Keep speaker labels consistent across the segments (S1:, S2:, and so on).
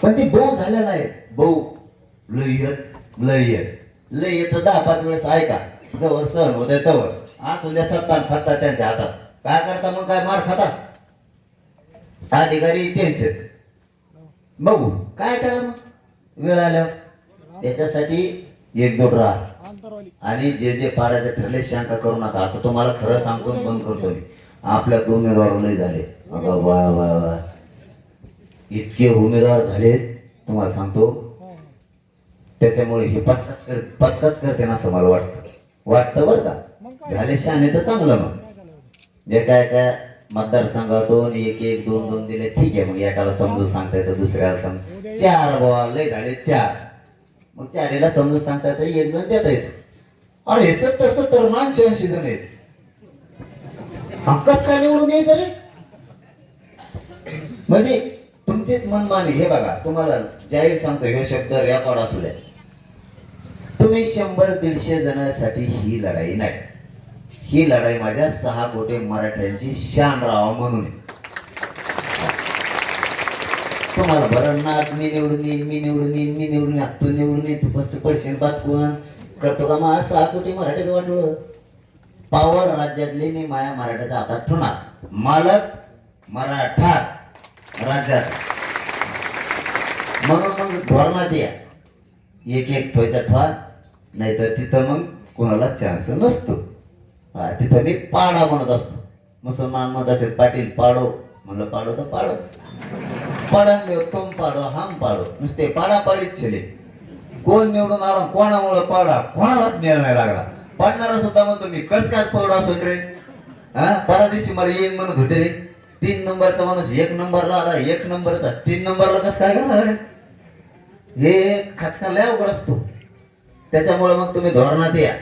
S1: पण ती बहु झालेला आहे. बहु लय येत 10-5 वेळेस ऐका, जवळ सहन होते तवर असू द्या. सत्ता फत्ता त्यांच्या हातात. काय करता मग? काय मार खाता? अधिकारी त्यांचेच. बघू काय त्याला मग वेळ आल्यावर. त्याच्यासाठी एकजूट राहा आणि जे जे पाडायचं ठरले शंका करू नका. आता तुम्हाला खरं सांगतो, बंद करतो मी. आपल्या 2 उमेदवार लय झाले. अगं वा वा वा, इतके उमेदवार झाले तुम्हाला सांगतो. त्याच्यामुळे हे पचकाच करते ना असं मला वाटतं बरं का. झाले शहाणे तर चांगलं. मग एका एका मतदारसंघातून 1-1, 2-2 दिले ठीक आहे. मग एकाला समजून सांगता येतं, दुसऱ्याला समज 4 बॉल लय झाले 4. मग 4ला समजून सांगता येतं, 1 जण देता येतो. अरे 70 माणसं 80 जण आहेत. कस काय निवडून यायचं रे? म्हणजे तुमचेच मनमानी. हे बघा, तुम्हाला जाहीर सांगतो, हे शब्द रेकॉर्ड असू द्या. तुम्ही 100-150 जणांसाठी ही लढाई नाही. ही लढाई माझ्या 6 कोटी मराठ्यांची शान राहावा म्हणून. तुम्हाला बरं ना, मी निवडून येईन, तू निवडून येईन, तू बस पडशील बात कोण करतो का? मग 6 कोटी मराठ्याचं वाटलं पावर राज्यातले मी माया मराठ्याचा हातात ठेवणार. मालक मराठाच राज्यात. म्हणून मग धोरणात या, 1-1 ठेवायचा ठेवा, नाही तर तिथं मग कोणाला चान्स नसतो. तिथं मी पाडा म्हणत असतो. मुसलमान म्हणत असेल पाटील पाडो, म्हणलं पाडो तर पाडो. पडन देव तुम पाडो हम पाडो. नुसते पाडापाडीच छले. कोण निवडून आला, कोणामुळे पाडा, कोणालाच मेळ नाही लागला. पाडणारा सुद्धा म्हणतो मी कस काय पडू असं रे. परदेशी मला येईन म्हणत होते रे. 3 नंबरचा माणूस 1 नंबरला आला, 1 नंबरचा 3 नंबरला कस काय गेला? हे खचका लय अवघड असतो. त्याच्यामुळे मग तुम्ही धोरणात या.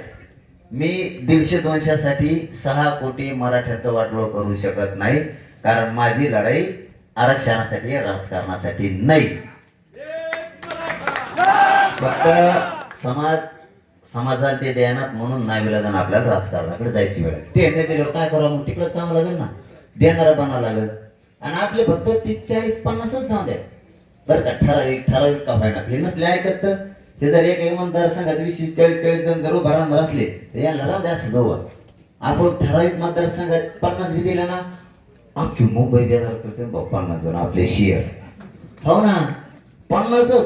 S1: मी 150-200साठी 6 कोटी मराठ्याचं वाटोळं करू शकत नाही. कारण माझी लढाई आरक्षणासाठी, राजकारणासाठी नाही. फक्त समाजाला ते देण्यात म्हणून नाविलाजानं आपल्याला राजकारणाकडे जायची वेळ आहे. ते नाही दिल्यावर काय करावं? मग तिकडे चांगलं लागेल ना, देणारा बनावं लागेल. आणि आपले फक्त 30-40-50च जाऊ द्या बरं का. ठराविक का व्हायना. हे नसले ऐकत तर हे जर एक मतदारसंघात 20-40 जण जर उभारांवर असले तर याला राहू द्या असं जाऊ. आपण ठराविक मतदारसंघात 50 बी दिलं ना, अख्खी मुंबई बेजार करते. 50 जण आपले शेअर. हो ना, 50च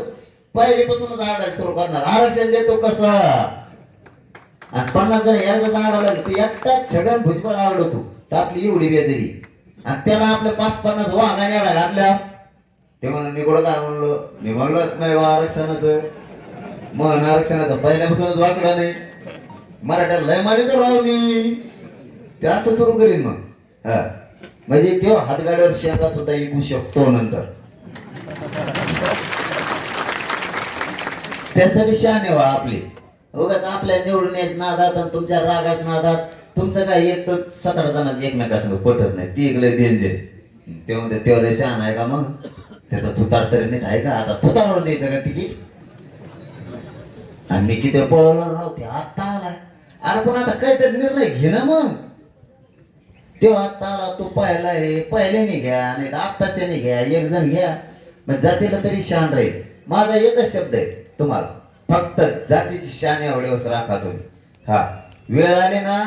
S1: पहिलीपासूनच आडायला सुरू करणार. आरक्षण देतो कसं? आणि 50 जण एकदा आडायला ते एकटा छगन भुजबळ आवडतो तर आपली एवढी बेजारी. आणि त्याला आपल्या 5-50 वाहनाने एवढा घातल्या. ते म्हणून मी कुठं काय म्हणलो? मी म्हणलोच नाही आरक्षणाचं. मन आरक्षणाचं पहिल्यापासूनच वाकडा नाही. मराठ्याला लय मारीच राहू मी. ते असं सुरू करीन मग. म्हणजे तेव्हा हातगाड्यावर शेंगा सुद्धा विकू शकतो नंतर. त्यासाठी शहाणे व्हा आपले. उगाच आपल्या निवडून यायचं नादात आणि तुमच्या रागात नादात तुमचं काय एक तर 17 जणांचं एकमेकासंग पटत नाही. ती एक लय डेंजर. तेव्हा शहाणा आहे का? मग त्याचा थुतार तरी नीट आहे का? आता थुतारवर द्यायचं का तिकीट? आणि मी किती पळवणार नव्हते, आता आलाय. अरे पण आता काहीतरी निर्णय घे ना मग. तेव्हा आता आला तू पहिल्याने घ्या, नाही तर आत्ताच्याने घ्या. 1 जण घ्या, मग जातीला तरी शान राहील. माझा एकच शब्द आहे तुम्हाला, फक्त जातीची शान एवढेच राखा तुम्ही. वेळ आली ना,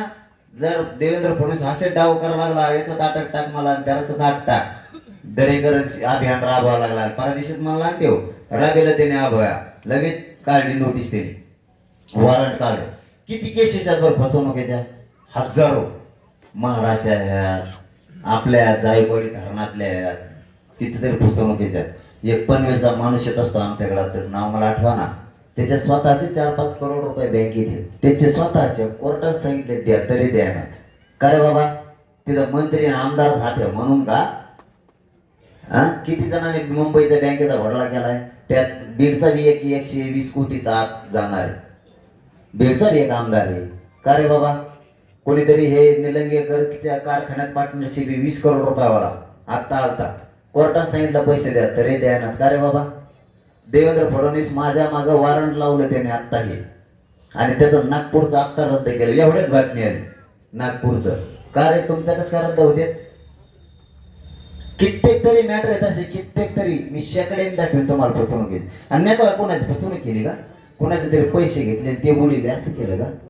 S1: जर देवेंद्र फडणवीस असे डाव करायला लागला, याचं ताटक टाक मला, त्याला ताट टाक, दरेकर अभियान राबवावं लागला. परदेशात मला देव राबेला त्याने अभया लगेच काढली नोटीस. त्याने वॉरंट काढलं. किती केसेस आहेत बरं फसवणुकीच्या? हजारो. महाडाच्या ह्यात, आपल्या जायकवाडी धरणातल्या ह्यात, तिथे तरी फसवणुकीच्या. एक पनवेलचा माणूस येत असतो आमच्याकडे, नाव मला आठवा ना. त्याच्या स्वतःचे 4-5 करोड रुपये बँकेत आहेत. त्याचे स्वतःचे कोर्टात सांगितले द्या तरी द्याना. का रे बाबा? तिथं मंत्री आणि आमदार हात म्हणून का? किती जणांनी मुंबईच्या बँकेचा घोटाळा केलाय? त्यात बीडचा बी 120 कोटी आत जाणार आहे. बीडचा बी एक आमदार आहे. का रे बाबा? कोणीतरी हे निलंगेकरच्या कारखान्यात पार्टनरशिप 20 करोड रुपयावाला आता आलता. कोर्टात सांगितलं पैसे द्या तरी द्यानात. का रे बाबा? देवेंद्र फडणवीस माझ्या मागं वॉरंट लावलं त्याने आत्ताही. आणि त्याचं नागपूरचं आत्ता रद्द केलं. एवढ्याच बातमी आली नागपूरचं. का रे तुमचं कसं काय रद्द होते? कित्येक तरी मॅटर आहेत असे, कित्येक तरी मी शेकड्याने दाखवेन तुम्हाला फसवणूक केली. आणि नाही का कोणाची फसवणूक केली का? कोणाचे तरी पैसे घेतले आणि ते बोलिले असं केलं का?